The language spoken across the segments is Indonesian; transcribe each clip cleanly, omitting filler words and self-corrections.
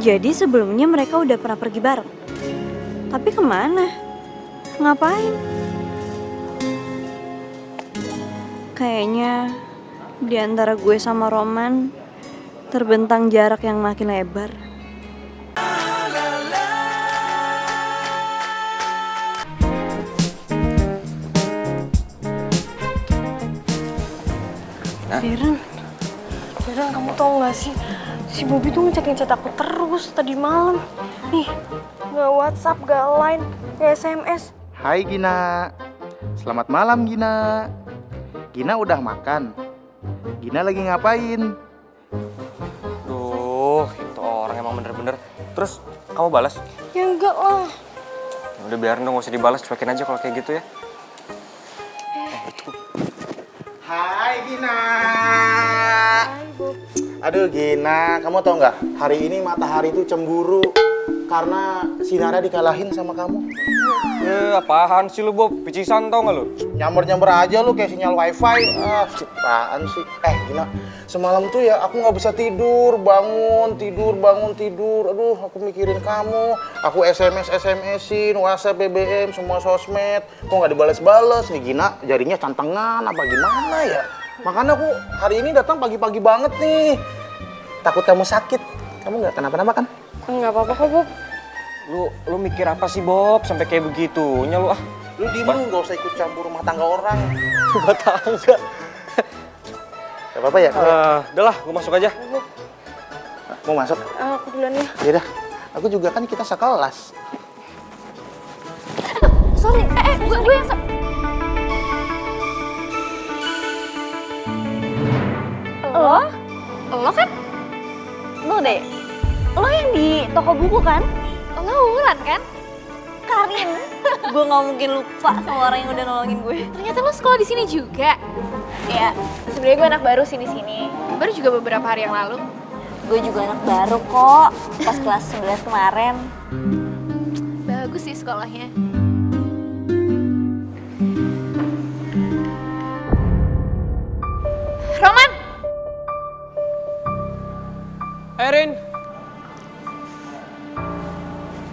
Jadi sebelumnya mereka udah pernah pergi bareng. Tapi kemana? Ngapain? Kayaknya di antara gue sama Roman terbentang jarak yang makin lebar. Darren, kamu tau gak sih? Si Bobby tuh ngechat aku terus tadi malam. Nih, gak WhatsApp, gak Line, gak SMS. Hai Gina, selamat malam Gina. Gina udah makan? Gina lagi ngapain? Duh, itu orang emang bener-bener. Terus kamu balas? Ya enggak lah. Udah biarin dong, gak usah dibalas, cuekin aja kalau kayak gitu ya. Hai Gina. Hai Bob. Aduh Gina, kamu tau nggak? Hari ini matahari itu cemburu karena sinarnya dikalahin sama kamu. Apaan sih lu, Bob? Picisan tau gak lu? Nyamber-nyamber aja lu kayak sinyal wifi. Apaan sih? Gina, semalam tuh ya aku nggak bisa tidur, bangun tidur. Aduh, aku mikirin kamu. Aku SMS-in, WhatsApp, BBM, semua sosmed. Kok nggak dibales-bales nih Gina? Jadinya cantengan apa gimana ya? Makanya aku hari ini datang pagi-pagi banget nih. Takut kamu sakit. Kamu nggak kenapa-napa kan? Nggak apa-apa kok, Bob. Lu mikir apa sih, Bob? Sampai kayak begitunya lu, Lu diem lu, nggak usah ikut campur rumah tangga orang. Rumah tangga. Gak apa-apa ya? Udah lah, gua masuk aja. Mau masuk? Aku duluan ya. Yaudah, aku juga kan kita sekelas. Sorry, gue yang... Lo kan? Lo deh. Lo yang di toko buku kan? Lo Wulan kan? Karin. Gue nggak mungkin lupa sama orang yang udah nolongin gue. Ternyata lo sekolah di sini juga. Ya, sebenarnya gue anak baru sih di sini. Baru juga beberapa hari yang lalu. Gue juga anak baru kok, pas kelas 11 kemarin. Bagus sih sekolahnya. Roman! Erin!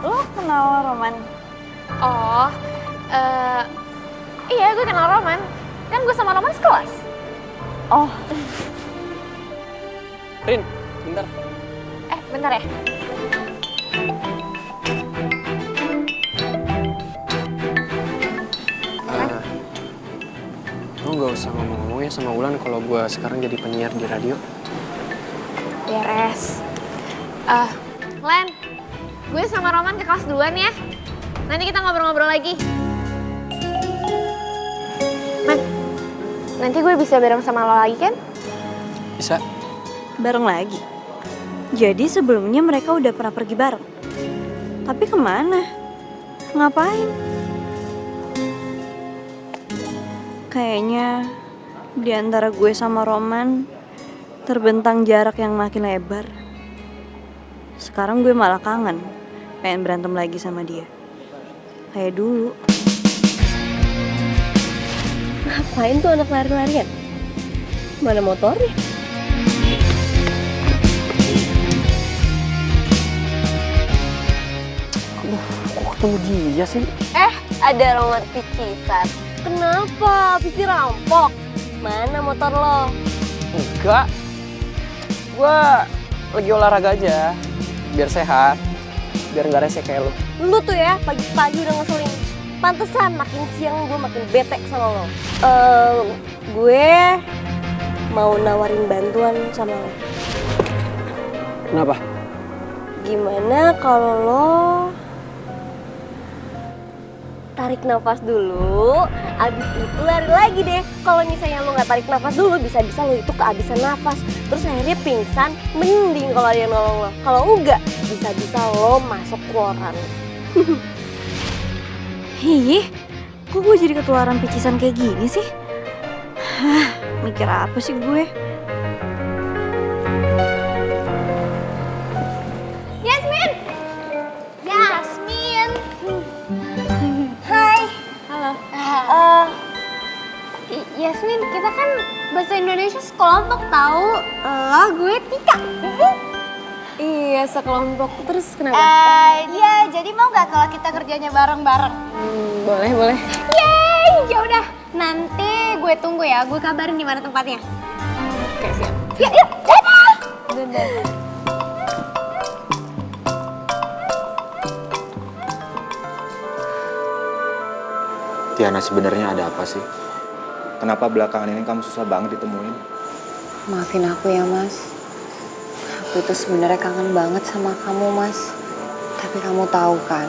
Lo kenal Roman? Oh, iya gue kenal Roman. Kan gue sama Roman sekelas. Oh, Rin, bentar. Bentar ya. Lo gak usah ngomong-ngomong ya sama Wulan kalau gue sekarang jadi penyiar di radio. Beres. Len, gue sama Roman ke kelas duluan ya. Nanti kita ngobrol-ngobrol lagi. Man, nanti gue bisa bareng sama lo lagi kan? Bisa? bareng lagi. Jadi sebelumnya mereka udah pernah pergi bareng. Tapi kemana? Ngapain? Kayaknya di antara gue sama Roman terbentang jarak yang makin lebar. Sekarang gue malah kangen, pengen berantem lagi sama dia. Kayak dulu. Ngapain tuh anak lari-larian? Mana motornya? Kok ketemu dia sih? Ada Roman picisan. Kenapa? Habis dirampok? Mana motor lo? Enggak. Gua lagi olahraga aja. Biar sehat. Biar nggak rese kayak lu. Lu tuh ya pagi-pagi udah ngeselin. Pantesan makin siang gue makin bete sama lo. Gue mau nawarin bantuan sama lo. Kenapa? Gimana kalau lo tarik nafas dulu, abis itu lari lagi deh. Kalau misalnya lo nggak tarik nafas dulu, bisa-bisa lo itu kehabisan nafas. Terus akhirnya pingsan, mending kalau ada yang nolong lo. Kalau enggak, bisa-bisa lo masuk koran. Ih, kok gue jadi ketularan picisan kayak gini sih? Hah, mikir apa sih gue? Yasmin! Yasmin! Hai! Halo. Yasmin, kita kan bahasa Indonesia sekelompok tahu. Gue Tika. Iya, sekelompok. Terus kenapa? Iya, jadi mau nggak kalau kita kerjanya bareng-bareng? Boleh, boleh. Yeay, ya udah. Nanti gue tunggu ya, gue kabarin di mana tempatnya. Oke, siap. Yuk, yuk, dadah. Dadah. Tiana, sebenarnya ada apa sih? Kenapa belakangan ini kamu susah banget ditemuin? Maafin aku ya mas. Aku itu sebenarnya kangen banget sama kamu mas. Tapi kamu tahu kan,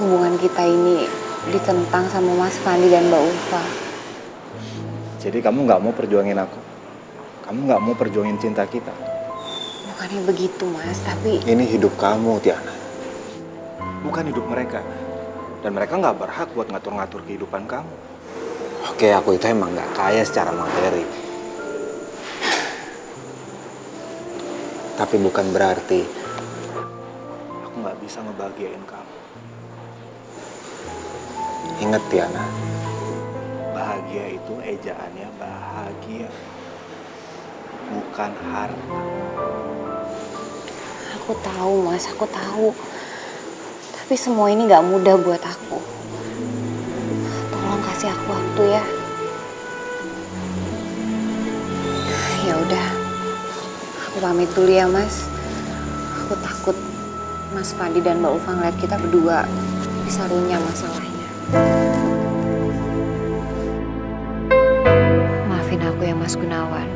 hubungan kita ini ditentang sama Mas Fandi dan Mbak Ulfa. Jadi kamu nggak mau perjuangin aku? Kamu nggak mau perjuangin cinta kita? Bukannya begitu mas, tapi Ini hidup kamu, Tiana. Bukan hidup mereka. Dan mereka nggak berhak buat ngatur-ngatur kehidupan kamu. Oke, aku itu emang nggak kaya secara materi. Tapi bukan berarti aku nggak bisa ngebahagiain kamu. Ingat, Tiana. Bahagia itu ejaannya bahagia. Bukan harta. aku tahu mas, aku tahu. Tapi semua ini gak mudah buat aku. Tolong kasih aku waktu ya. Ya udah, aku pamit dulu ya mas. Aku takut Mas Fandi dan Mbak Ulfa ngeliat kita berdua bisa runyam masalahnya. Maafin aku ya Mas Gunawan.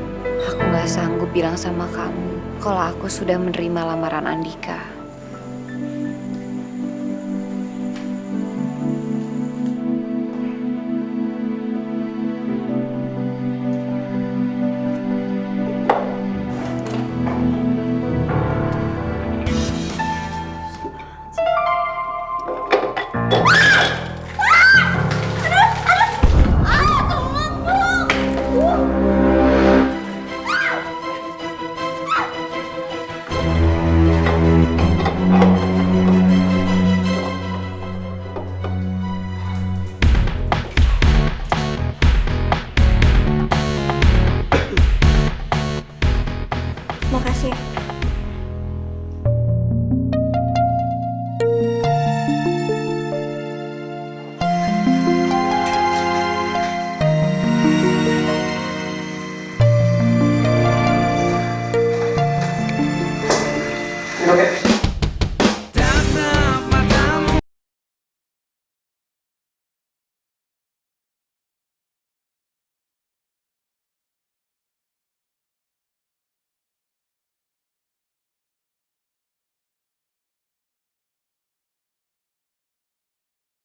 Aku gak sanggup bilang sama kamu kalau aku sudah menerima lamaran Andika.